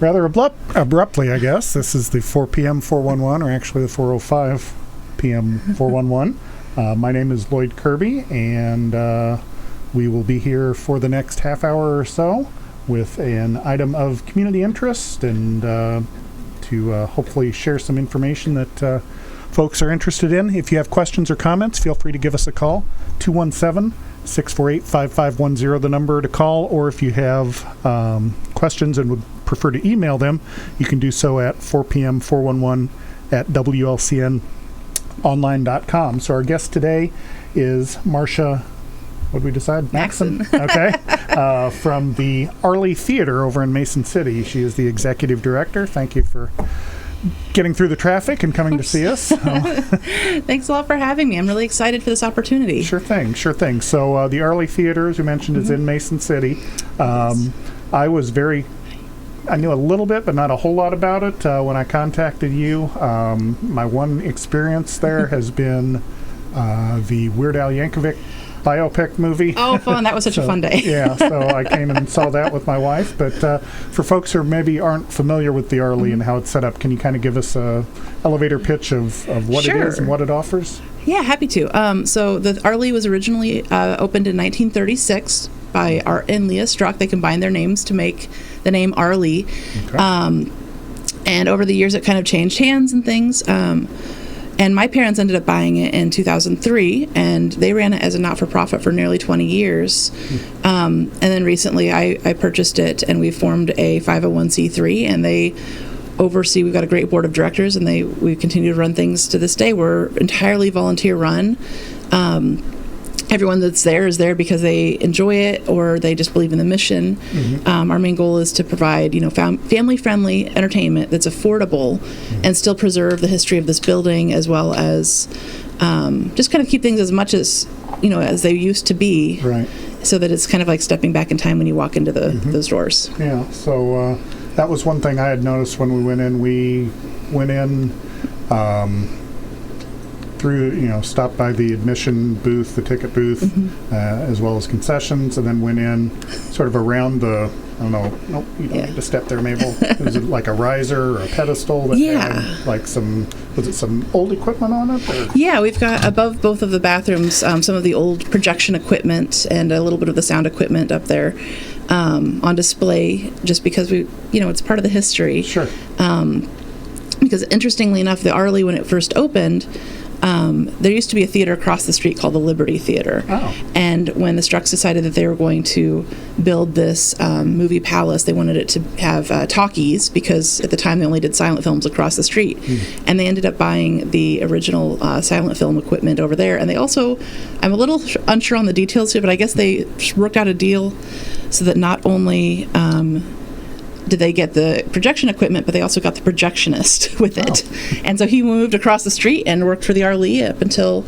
rather abruptly, I guess. This is the 4 p.m. 411, or actually the 4:05 p.m. 411. My name is Loyd Kirby, and we will be here for the next half hour or so with an item of community interest and to hopefully share some information that folks are interested in. If you have questions or comments, feel free to give us a call, 217-648-5510, the number to call, or if you have questions and would prefer to email them, you can do so at 4pm411@wlcnonline.com. So our guest today is Marcia, what did we decide? Maxson. Okay. From the Arlee Theater over in Mason City. She is the executive director. Thank you for getting through the traffic and coming to see us. Thanks a lot for having me. I'm really excited for this opportunity. Sure thing. So the Arlee Theater, as you mentioned, is in Mason City. Yes. I knew a little bit, but not a whole lot about it when I contacted you. My one experience there has been the Weird Al Yankovic biopic movie. Oh, fun. That was such a fun day. Yeah, so I came and saw that with my wife. But for folks who maybe aren't familiar with the Arlee and how it's set up, can you kind of give us a elevator pitch of what it is and what it offers? Yeah, happy to. So the Arlee was originally opened in 1936 by Art and Leah Struck. They combined their names to make the name Arlee. Okay. And over the years, it kind of changed hands and things. And my parents ended up buying it in 2003, and they ran it as a not-for-profit for nearly 20 years. And then recently I purchased it, and we formed a 501c3, and they oversee, we've got a great board of directors, and we continue to run things to this day. We're entirely volunteer-run. Everyone that's there is there because they enjoy it or they just believe in the mission. Our main goal is to provide, family-friendly entertainment that's affordable and still preserve the history of this building, as well as just kind of keep things as much as as they used to be, right? So that it's kind of like stepping back in time when you walk into those doors. Yeah. So that was one thing I had noticed when we went in. We went in. Through, stopped by the admission booth, the ticket booth, as well as concessions, and then went in sort of around the, I don't know, nope, you don't need to step there, Mabel. Was it like a riser or a pedestal that had like some old equipment on it? Or? Yeah, we've got above both of the bathrooms some of the old projection equipment and a little bit of the sound equipment up there on display, just because it's part of the history. Sure. Because interestingly enough, the Arlee, when it first opened, there used to be a theater across the street called the Liberty Theater. Oh. And when the Strucks decided that they were going to build this movie palace, they wanted it to have talkies, because at the time they only did silent films across the street. And they ended up buying the original silent film equipment over there. And they also, I'm a little unsure on the details here, but I guess they worked out a deal so that not only did they get the projection equipment, but they also got the projectionist with it. And so he moved across the street and worked for the Arlee up until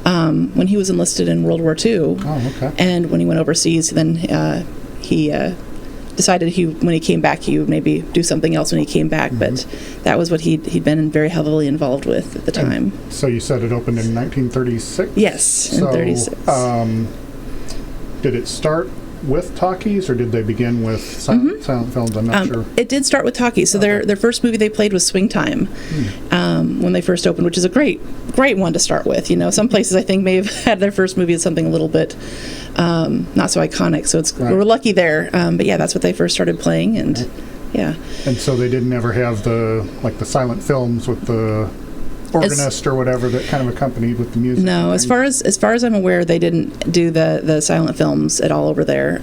when he was enlisted in World War II. Oh, okay. And when he went overseas, then he decided when he came back, he would maybe do something else when he came back. But that was what he'd been very heavily involved with at the time. And so you said it opened in 1936? Yes, in 36. Did it start with talkies, or did they begin with silent films? I'm not sure. It did start with talkies. So their first movie they played was Swing Time when they first opened, which is a great one to start with. Some places I think may have had their first movie as something a little bit not so iconic. So we're lucky there. But yeah, that's what they first started playing, and yeah. And so they didn't ever have the silent films with the organist or whatever that kind of accompanied with the music. No, as far as I'm aware, they didn't do the silent films at all over there.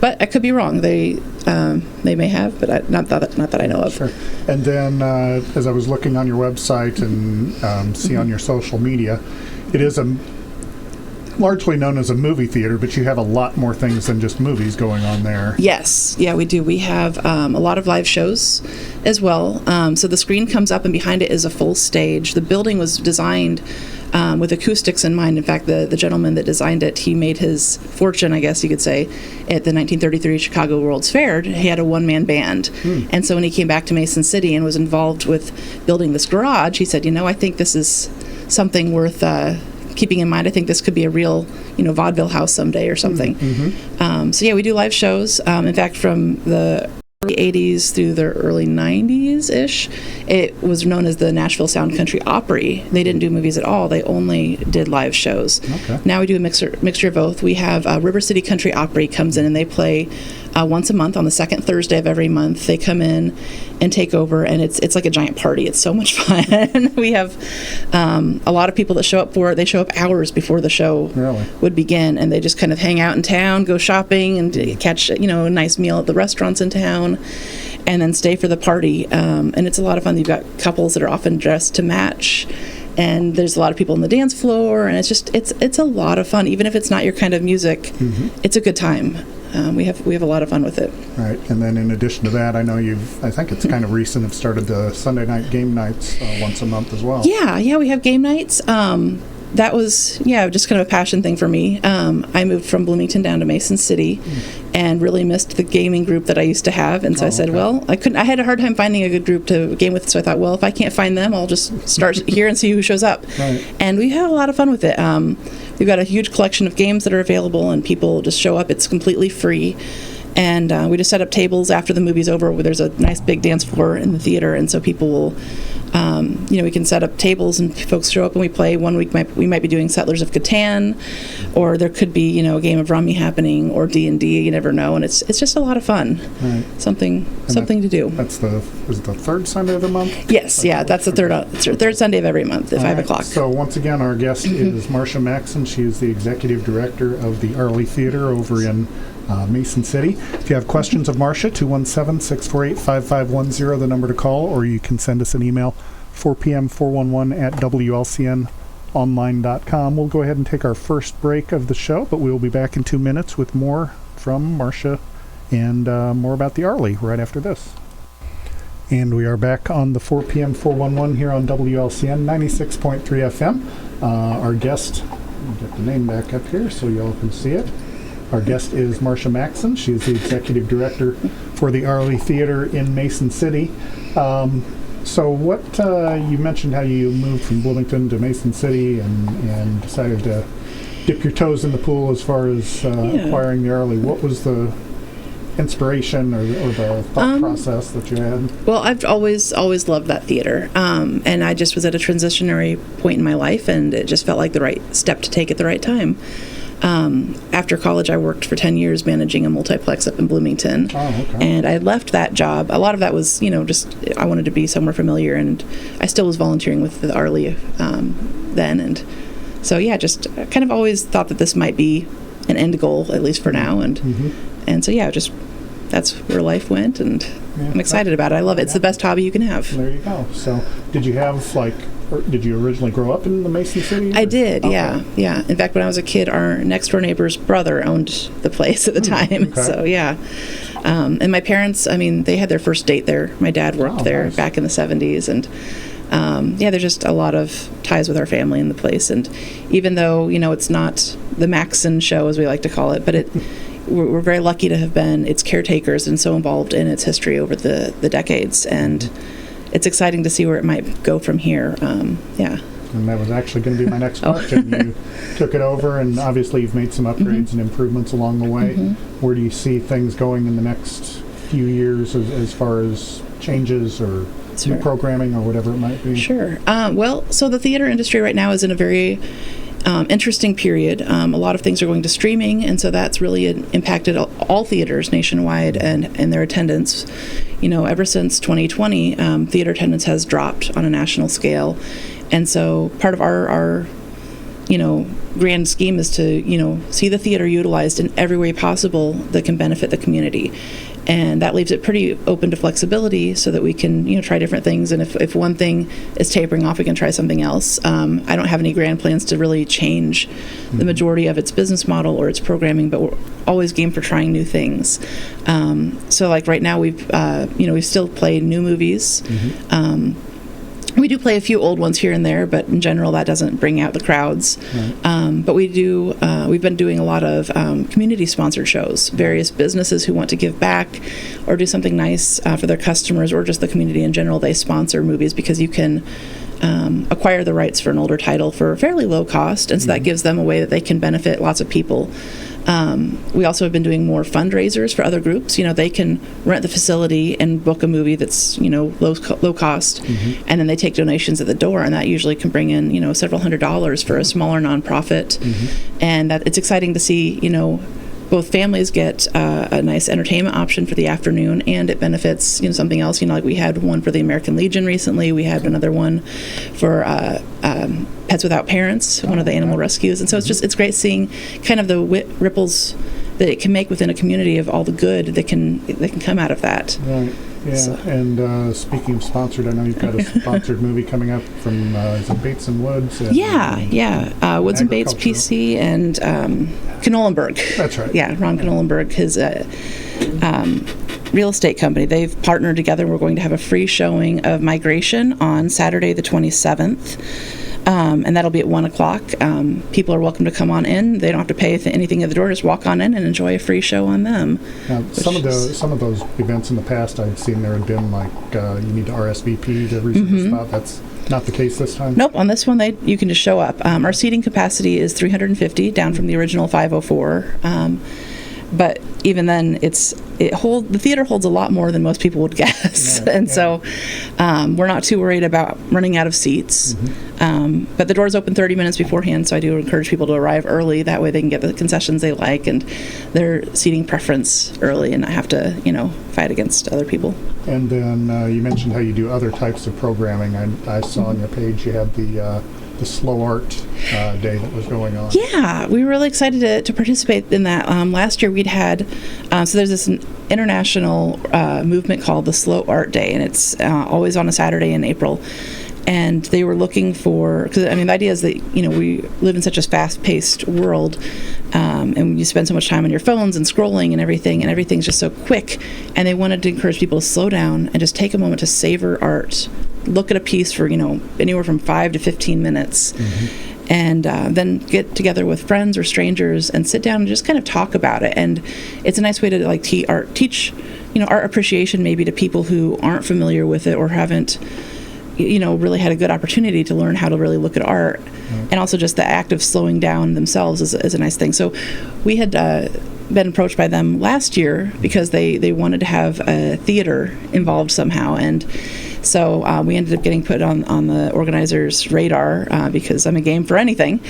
But I could be wrong. They may have, but not that I know of. Sure. And then as I was looking on your website and see on your social media, it is largely known as a movie theater, but you have a lot more things than just movies going on there. Yes, yeah, we do. We have a lot of live shows as well. So the screen comes up, and behind it is a full stage. The building was designed with acoustics in mind. In fact, the gentleman that designed it, he made his fortune, I guess you could say, at the 1933 Chicago World's Fair. He had a one-man band. And so when he came back to Mason City and was involved with building this garage, he said, I think this is something worth keeping in mind. I think this could be a real, vaudeville house someday or something. So yeah, we do live shows. In fact, from the 80s through the early 90s-ish, it was known as the Nashville Sound Country Opry. They didn't do movies at all. They only did live shows. Okay. Now we do a mixture of both. We have River City Country Opry comes in, and they play once a month on the second Thursday of every month. They come in and take over, and it's like a giant party. It's so much fun. We have a lot of people that show up for it. They show up hours before the show would begin, and they just kind of hang out in town, go shopping, and catch a nice meal at the restaurants in town, and then stay for the party. And it's a lot of fun. You've got couples that are often dressed to match, and there's a lot of people on the dance floor, and it's a lot of fun. Even if it's not your kind of music, it's a good time. We have a lot of fun with it. Right, and then in addition to that, I know I think it's kind of recent, have started the Sunday night game nights once a month as well. Yeah, we have game nights. That was, just kind of a passion thing for me. I moved from Bloomington down to Mason City and really missed the gaming group that I used to have. And so I said, I had a hard time finding a good group to game with. So I thought, well, if I can't find them, I'll just start here and see who shows up. Right. And we had a lot of fun with it. We've got a huge collection of games that are available, and people just show up. It's completely free. And we just set up tables after the movie's over where there's a nice big dance floor in the theater. And so people will, we can set up tables and folks show up and we play. One week we might be doing Settlers of Catan, or there could be, a game of Rummy happening, or D&D, you never know. And it's just a lot of fun. Right. Something to do. Is it the third Sunday of the month? Yes, that's the third Sunday of every month at 5 o'clock. So once again, our guest is Marcia Maxson. She is the executive director of the Arlee Theater over in Mason City. If you have questions of Marcia, 217-648-5510, the number to call, or you can send us an email, 4pm411 at WLCNonline.com. We'll go ahead and take our first break of the show, but we will be back in 2 minutes with more from Marcia and more about the Arlee right after this. And we are back on the 4pm411 here on WLCN 96.3 FM. Our guest, I'll get the name back up here so y'all can see it. Our guest is Marcia Maxson. She is the executive director for the Arlee Theater in Mason City. So what, you mentioned how you moved from Bloomington to Mason City and decided to dip your toes in the pool as far as acquiring the Arlee. What was the inspiration or the thought process that you had? Well, I've always loved that theater. And I just was at a transitionary point in my life, and it just felt like the right step to take at the right time. After college, I worked for 10 years managing a multiplex up in Bloomington. Oh, okay. And I left that job. A lot of that was, just I wanted to be somewhere familiar, and I still was volunteering with the Arlee then. And so, just kind of always thought that this might be an end goal, at least for now. And and so, just that's where life went, and I'm excited about it. I love it. It's the best hobby you can have. There you go. So did you originally grow up in the Mason City? I did, okay. Yeah. In fact, when I was a kid, our next-door neighbor's brother owned the place at the time. Okay. So, and my parents, they had their first date there. My dad worked there nice. Back in the 70s, and there's just a lot of ties with our family in the place. And even though, it's not the Maxson show, as we like to call it, but we're very lucky to have been its caretakers and so involved in its history over the decades. And it's exciting to see where it might go from here. And that was actually going to be my next question. You took it over, and obviously you've made some upgrades and improvements along the way. Where do you see things going in the next few years as far as changes or new programming or whatever it might be? Sure. So the theater industry right now is in a very interesting period. A lot of things are going to streaming, and so that's really impacted all theaters nationwide and their attendance. Ever since 2020, theater attendance has dropped on a national scale, and so part of our grand scheme is to see the theater utilized in every way possible that can benefit the community. And that leaves it pretty open to flexibility so that we can, try different things. And if one thing is tapering off, we can try something else. I don't have any grand plans to really change the majority of its business model or its programming, but we're always game for trying new things. So like right now, we still play new movies. We do play a few old ones here and there, but in general, that doesn't bring out the crowds. Right. But we've been doing a lot of community-sponsored shows, various businesses who want to give back or do something nice for their customers or just the community in general. They sponsor movies because you can acquire the rights for an older title for a fairly low cost, and so that gives them a way that they can benefit lots of people. We also have been doing more fundraisers for other groups. They can rent the facility and book a movie that's, low cost, and then they take donations at the door, and that usually can bring in, several $100s for a smaller nonprofit. And that it's exciting to see, both families get a nice entertainment option for the afternoon, and it benefits, something else. Like we had one for the American Legion recently. We had another one for Pets Without Parents, one of the animal rescues. And so it's great seeing kind of the ripples that it can make within a community of all the good that can come out of that. Right. Yeah. So. And speaking of sponsored, I know you've got a sponsored movie coming up from is it Bates and Woods? And, Woods and Bates PC and Knolenberg. That's right. Yeah, Ron Knolenberg, his real estate company. They've partnered together. We're going to have a free showing of Migration on Saturday the 27th. And that'll be at 1 o'clock. People are welcome to come on in. They don't have to pay anything at the door. Just walk on in and enjoy a free show on them. Now, some of those events in the past, I've seen there had been like you need to RSVP to reserve a spot. That's not the case this time? Nope. On this one, you can just show up. Our seating capacity is 350, down from the original 504. But even then, the theater holds a lot more than most people would guess, so we're not too worried about running out of seats. But the doors open 30 minutes beforehand, so I do encourage people to arrive early. That way, they can get the concessions they like and their seating preference early, and not have to, fight against other people. And then you mentioned how you do other types of programming. I saw on your page you had the slow art day that was going on. Yeah, we were really excited to participate in that. Last year we'd had, so there's this international movement called the Slow Art Day, and it's always on a Saturday in April. And they were looking for, because the idea is that, we live in such a fast-paced world, and you spend so much time on your phones and scrolling and everything's just so quick. And they wanted to encourage people to slow down and just take a moment to savor art. Look at a piece for, anywhere from 5 to 15 minutes. And then get together with friends or strangers and sit down and just kind of talk about it. And it's a nice way to teach, art appreciation maybe to people who aren't familiar with it or haven't, really had a good opportunity to learn how to really look at art. And also just the act of slowing down themselves is a nice thing. So we had been approached by them last year because they wanted to have a theater involved somehow. And so we ended up getting put on the organizers' radar because I'm a game for anything.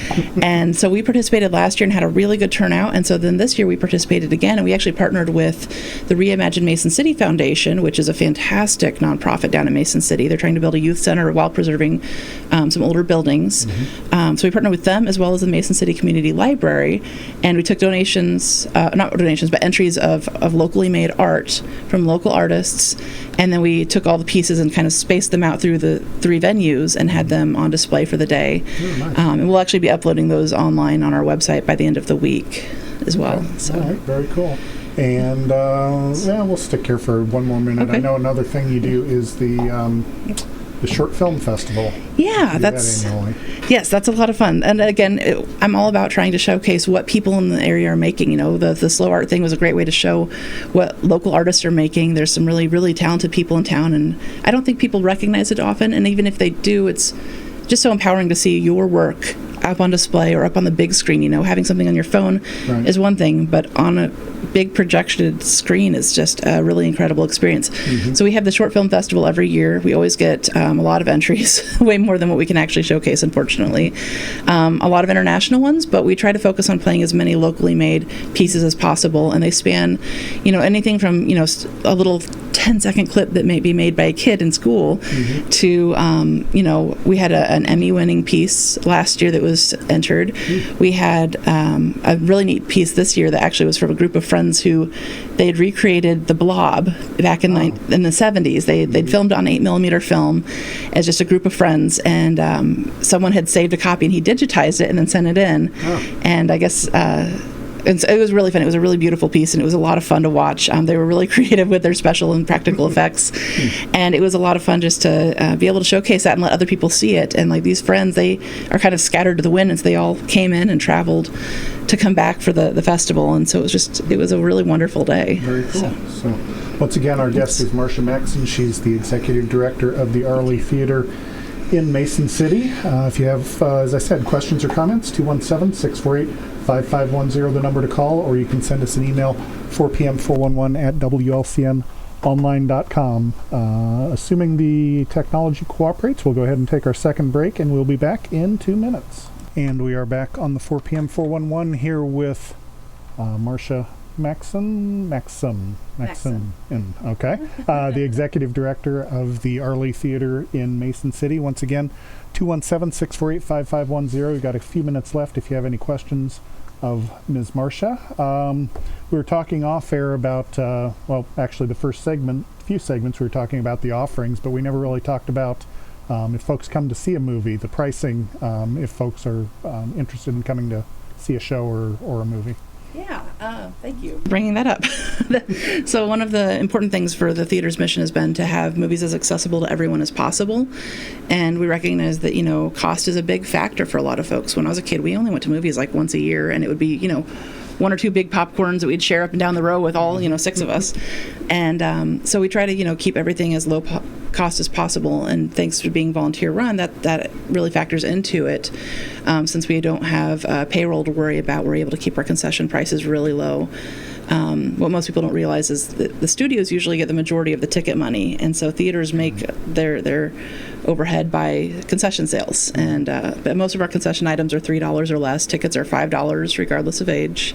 And so we participated last year and had a really good turnout. And so then this year we participated again, and we actually partnered with the Reimagine Mason City Foundation, which is a fantastic nonprofit down in Mason City. They're trying to build a youth center while preserving some older buildings. So we partnered with them as well as the Mason City Community Library, and we took donations, not donations, but entries of locally made art from local artists. And then we took all the pieces and kind of spaced them out through the 3 venues and had them on display for the day. Nice. And we'll actually be uploading those online on our website by the end of the week as well. Okay. So. All right, very cool. And we'll stick here for one more minute. Okay. I know another thing you do is the short film festival. Yeah, that's a lot of fun. And again, I'm all about trying to showcase what people in the area are making. The slow art thing was a great way to show what local artists are making. There's some really, really talented people in town, and I don't think people recognize it often. And even if they do, it's just so empowering to see your work up on display or up on the big screen. Having something on your phone is one thing, but on a big projected screen is just a really incredible experience. So we have the Short Film Festival every year. We always get a lot of entries, way more than what we can actually showcase, unfortunately. A lot of international ones, but we try to focus on playing as many locally made pieces as possible, and they span, anything from, a little 10-second clip that may be made by a kid in school to, we had an Emmy-winning piece last year that was entered. We had a really neat piece this year that actually was from a group of friends who they had recreated the Blob back in the 70s. They'd filmed on 8mm film as just a group of friends, and someone had saved a copy and he digitized it and then sent it in. And I guess and so it was really fun. It was a really beautiful piece, and it was a lot of fun to watch. They were really creative with their special and practical effects, and it was a lot of fun just to be able to showcase that and let other people see it. And like these friends, they are kind of scattered to the wind, and so they all came in and traveled to come back for the festival. And so it was a really wonderful day. Very cool. So once again, our guest is Marcia Maxson. She's the executive director of the Arlee Theater in Mason City. If you have, as I said, questions or comments, 217-648-5600. 408-5510, the number to call, or you can send us an email, 4pm411@wlcnonline.com. Assuming the technology cooperates, we'll go ahead and take our second break, and we'll be back in 2 minutes. And we are back on the 4PM 411 here with Marcia Maxson, okay. The executive director of the Arlee Theater in Mason City. Once again, 217-648-5510. We've got a few minutes left if you have any questions of Ms. Marcia. We were talking off air about, actually the first few segments we were talking about the offerings, but we never really talked about if folks come to see a movie, the pricing, if folks are interested in coming to see a show or a movie. Yeah, thank you for bringing that up. So one of the important things for the theater's mission has been to have movies as accessible to everyone as possible. And we recognize that, cost is a big factor for a lot of folks. When I was a kid, we only went to movies like once a year, and it would be, 1 or 2 big popcorns that we'd share up and down the row with all, 6 of us. And so we try to, keep everything as low cost as possible. And thanks to being volunteer run, that really factors into it. Since we don't have payroll to worry about, we're able to keep our concession prices really low. What most people don't realize is that the studios usually get the majority of the ticket money, and so theaters make their overhead by concession sales. And but most of our concession items are $3 or less. Tickets are $5 regardless of age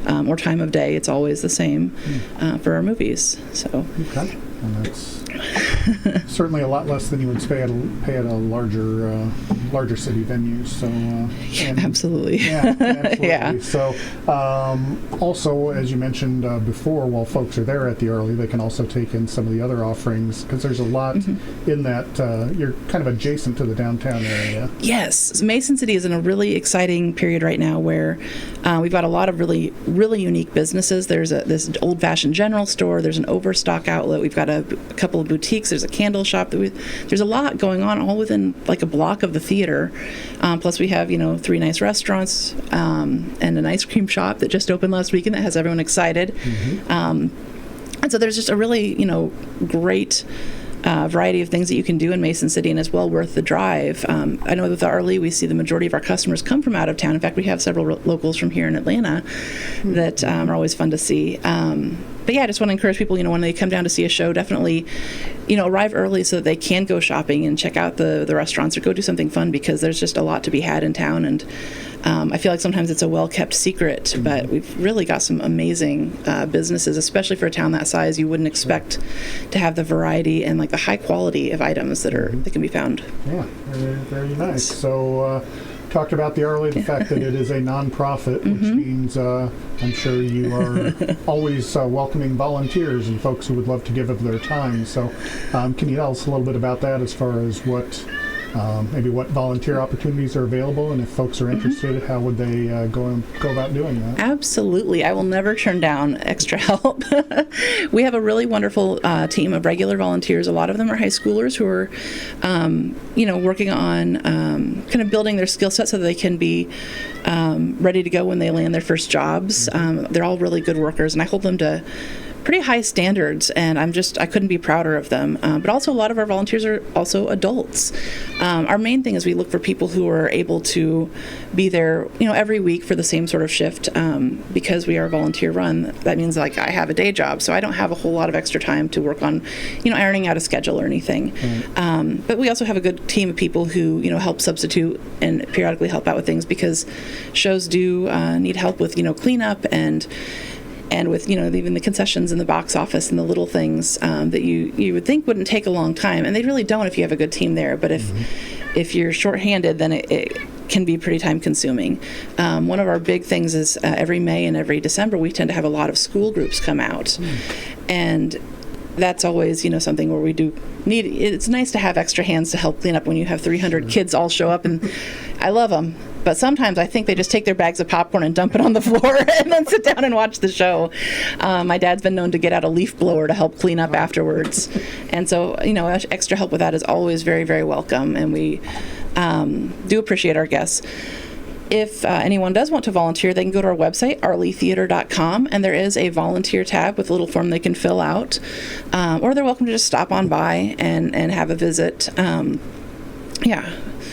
or time of day. It's always the same for our movies. So. Okay. And that's certainly a lot less than you would pay at a larger city venue. So absolutely. Yeah, absolutely. Yeah. So also, as you mentioned before, while folks are there at the Arlee, they can also take in some of the other offerings, because there's a lot in that. You're kind of adjacent to the downtown area. Yes, Mason City is in a really exciting period right now where we've got a lot of really, really unique businesses. There's this old-fashioned general store. There's an Overstock outlet. We've got a couple of boutiques. There's a candle shop. There's a lot going on all within like a block of the theater. Plus we have 3 nice restaurants and an ice cream shop that just opened last weekend that has everyone excited. And so there's just a really great variety of things that you can do in Mason City, and it's well worth the drive. I know with the Arlee, we see the majority of our customers come from out of town. In fact, we have several locals from here in Atlanta that are always fun to see. But yeah, I just want to encourage people, when they come down to see a show, definitely, arrive early so that they can go shopping and check out the restaurants or go do something fun, because there's just a lot to be had in town. And I feel like sometimes it's a well-kept secret, but we've really got some amazing businesses, especially for a town that size. You wouldn't expect to have the variety and like the high quality of items that can be found. Yeah, very, very nice. So talked about the Arlee, the fact that it is a nonprofit, which means I'm sure you are always welcoming volunteers and folks who would love to give of their time. So can you tell us a little bit about that as far as what volunteer opportunities are available, and if folks are interested, how would they go about doing that? Absolutely. I will never turn down extra help. We have a really wonderful team of regular volunteers. A lot of them are high schoolers who are, working on kind of building their skill set so that they can be ready to go when they land their first jobs. They're all really good workers, and I hold them to pretty high standards, and I couldn't be prouder of them. But also a lot of our volunteers are also adults. Our main thing is we look for people who are able to be there, every week for the same sort of shift. Because we are volunteer run, that means like I have a day job, so I don't have a whole lot of extra time to work on, ironing out a schedule or anything. But we also have a good team of people who, help substitute and periodically help out with things, because shows do need help with, cleanup and with even the concessions in the box office and the little things that you would think wouldn't take a long time, and they really don't if you have a good team there. But if you're shorthanded, then it can be pretty time consuming. One of our big things is every May and every December we tend to have a lot of school groups come out, and that's always something where we do need. It's nice to have extra hands to help clean up when you have 300 kids all show up, and I love them. But sometimes I think they just take their bags of popcorn and dump it on the floor and then sit down and watch the show. My dad's been known to get out a leaf blower to help clean up afterwards. And so, extra help with that is always very, very welcome. And we do appreciate our guests. If anyone does want to volunteer, they can go to our website, arleetheater.com, and there is a volunteer tab with a little form they can fill out. Or they're welcome to just stop on by and have a visit.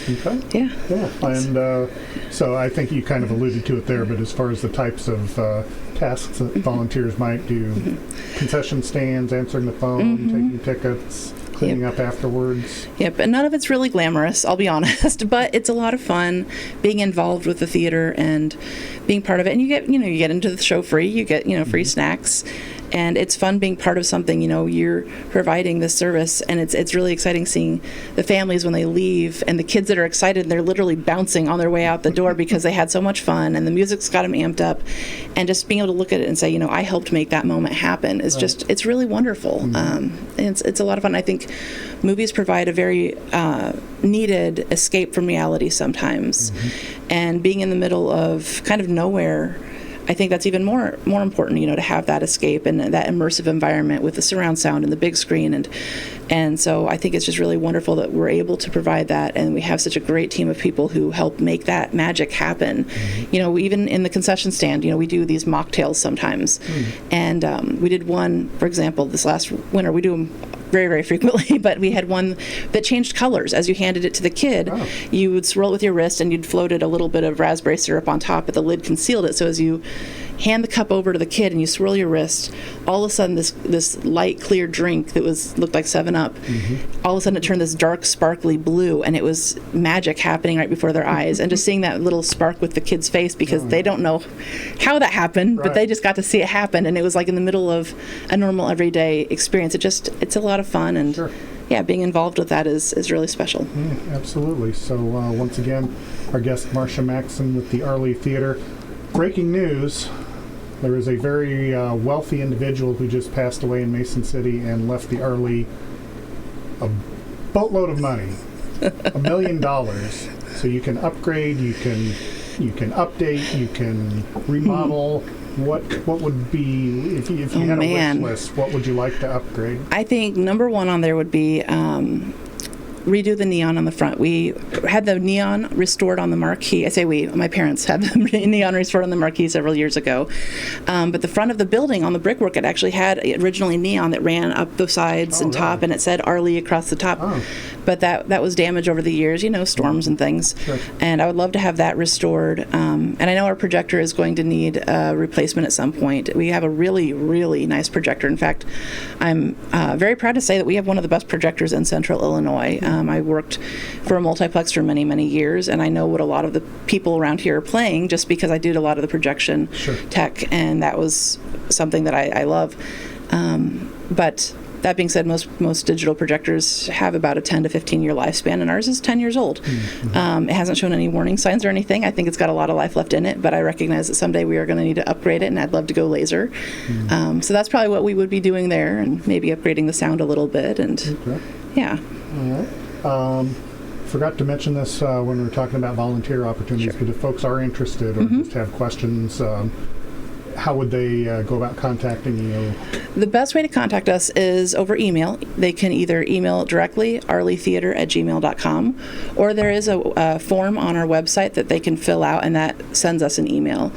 Okay. Yeah. And so I think you kind of alluded to it there, but as far as the types of tasks that volunteers might do, concession stands, answering the phone, taking tickets, cleaning up afterwards. Yep, and none of it's really glamorous, I'll be honest, but it's a lot of fun being involved with the theater and being part of it. And you get into the show free, you get, free snacks. And it's fun being part of something, you're providing this service, and it's really exciting seeing the families when they leave, and the kids that are excited, and they're literally bouncing on their way out the door because they had so much fun, and the music's got them amped up, and just being able to look at it and say, I helped make that moment happen is just, it's really wonderful. And it's a lot of fun. I think movies provide a very needed escape from reality sometimes, and being in the middle of kind of nowhere, I think that's even more important, to have that escape and that immersive environment with the surround sound and the big screen, and so I think it's just really wonderful that we're able to provide that, and we have such a great team of people who help make that magic happen. Even in the concession stand, we do these mocktails sometimes, and we did one, for example, this last winter. We do them very, very frequently, but we had one that changed colors as you handed it to the kid. You would swirl it with your wrist, and you'd floated a little bit of raspberry syrup on top, but the lid concealed it. So as you hand the cup over to the kid and you swirl your wrist, all of a sudden this light, clear drink that looked like 7-Up, all of a sudden it turned this dark, sparkly blue, and it was magic happening right before their eyes. And just seeing that little spark with the kid's face, because they don't know how that happened, but they just got to see it happen, and it was like in the middle of a normal everyday experience. It's a lot of fun, and being involved with that is really special. Absolutely. So once again, our guest Marcia Maxson with the Arlee Theater. Breaking news: there is a very wealthy individual who just passed away in Mason City and left the Arlee a boatload of money, $1 million. So you can upgrade, you can update, you can remodel. What would be, if you had a wish list, what would you like to upgrade? I think number one on there would be redo the neon on the front. We had the neon restored on the marquee. I say we, my parents had the neon restored on the marquee several years ago. But the front of the building on the brickwork, it actually had originally neon that ran up the sides and top, and it said Arlee across the top. But that was damaged over the years, storms and things. And I would love to have that restored. And I know our projector is going to need a replacement at some point. We have a really, really nice projector. In fact, I'm very proud to say that we have one of the best projectors in Central Illinois. I worked for a multiplex for many, many years, and I know what a lot of the people around here are playing just because I did a lot of the projection tech, and that was something that I love. But that being said, most digital projectors have about a 10 to 15 year lifespan, and ours is 10 years old. It hasn't shown any warning signs or anything. I think it's got a lot of life left in it, but I recognize that someday we are going to need to upgrade it, and I'd love to go laser. So that's probably what we would be doing there, and maybe upgrading the sound a little bit. And All right. Forgot to mention this when we were talking about volunteer opportunities, but if folks are interested or just have questions, how would they go about contacting you? The best way to contact us is over email. They can either email directly, arleetheater@gmail.com, or there is a form on our website that they can fill out, and that sends us an email.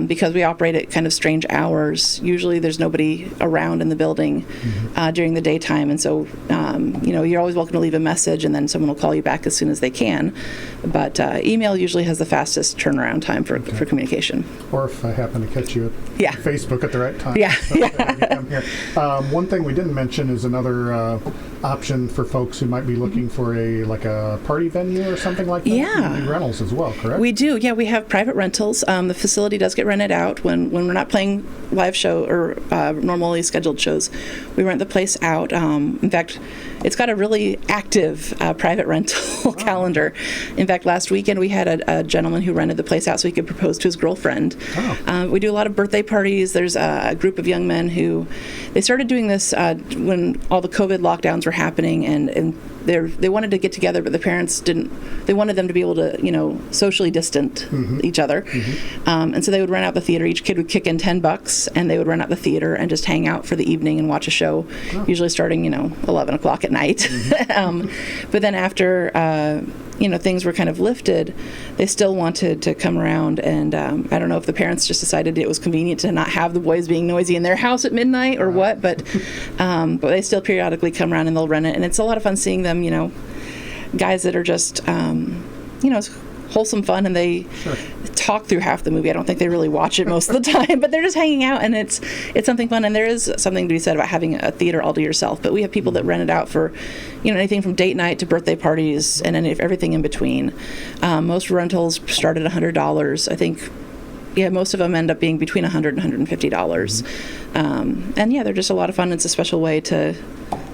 Because we operate at kind of strange hours. Usually there's nobody around in the building during the daytime, and so you're always welcome to leave a message, and then someone will call you back as soon as they can. But email usually has the fastest turnaround time for communication. Or if I happen to catch you at Facebook at the right time. Here. One thing we didn't mention is another option for folks who might be looking for a party venue or something like that. You do rentals as well, correct? We do. Yeah, we have private rentals. The facility does get rented out when we're not playing live show or normally scheduled shows. We rent the place out. In fact, it's got a really active private rental calendar. In fact, last weekend we had a gentleman who rented the place out so he could propose to his girlfriend. We do a lot of birthday parties. There's a group of young men who they started doing this when all the COVID lockdowns were happening, and they wanted to get together, but the parents didn't. They wanted them to be able to socially distant each other, and so they would rent out the theater. Each kid would kick in $10, and they would rent out the theater and just hang out for the evening and watch a show, usually starting 11 o'clock at night. But then after things were kind of lifted, they still wanted to come around, and I don't know if the parents just decided it was convenient to not have the boys being noisy in their house at midnight or what, but they still periodically come around and they'll rent it, and it's a lot of fun seeing them, guys that are just, wholesome fun, and they talk through half the movie. I don't think they really watch it most of the time, but they're just hanging out, and it's something fun. And there is something to be said about having a theater all to yourself. But we have people that rent it out for, anything from date night to birthday parties and everything in between. Most rentals start at $100. I think. Yeah, most of them end up being between $100 and $150. And they're just a lot of fun. It's a special way to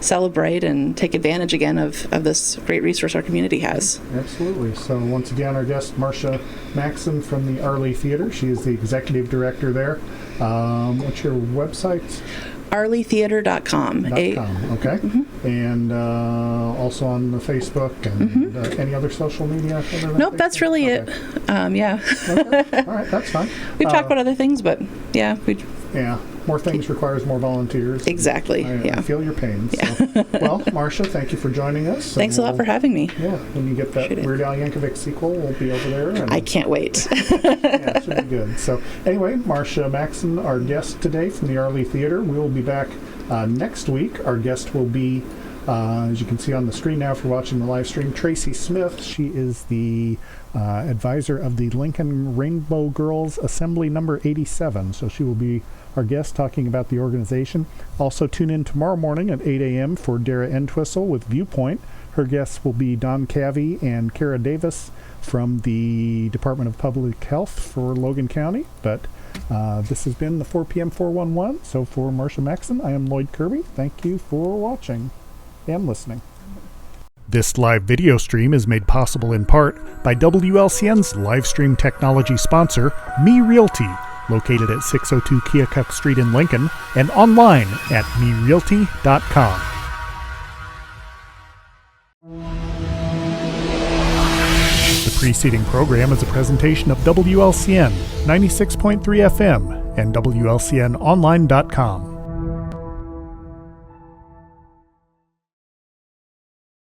celebrate and take advantage again of this great resource our community has. Absolutely. So once again, our guest, Marcia Maxson from the Arlee Theater. She is the executive director there. What's your website? ArleeTheater.com. Okay. And also on the Facebook and any other social media? Nope, that's really it. Okay. All right, that's fine. We've talked about other things, but more things requires more volunteers. Exactly. I feel your pain. So. Well, Marcia, thank you for joining us. Thanks a lot for having me. Yeah, when you get that Weird Al Yankovic sequel, we'll be over there. And I can't wait. It should be good. So anyway, Marcia Maxson, our guest today from the Arlee Theater. We will be back next week. Our guest will be, as you can see on the screen now if you're watching the live stream, Tracy Smith. She is the advisor of the Lincoln Rainbow Girls Assembly number 87. So she will be our guest talking about the organization. Also tune in tomorrow morning at 8 a.m. for Dara Entwistle with Viewpoint. Her guests will be Don Cavey and Kara Davis from the Department of Public Health for Logan County. But this has been the 4 p.m. 411. So for Marcia Maxson, I am Loyd Kirby. Thank you for watching and listening. This live video stream is made possible in part by WLCN's live stream technology sponsor, Me Realty, located at 602 Keokuk Street in Lincoln, and online at merealty.com. The preceding program is a presentation of WLCN 96.3 FM and WLCNonline.com.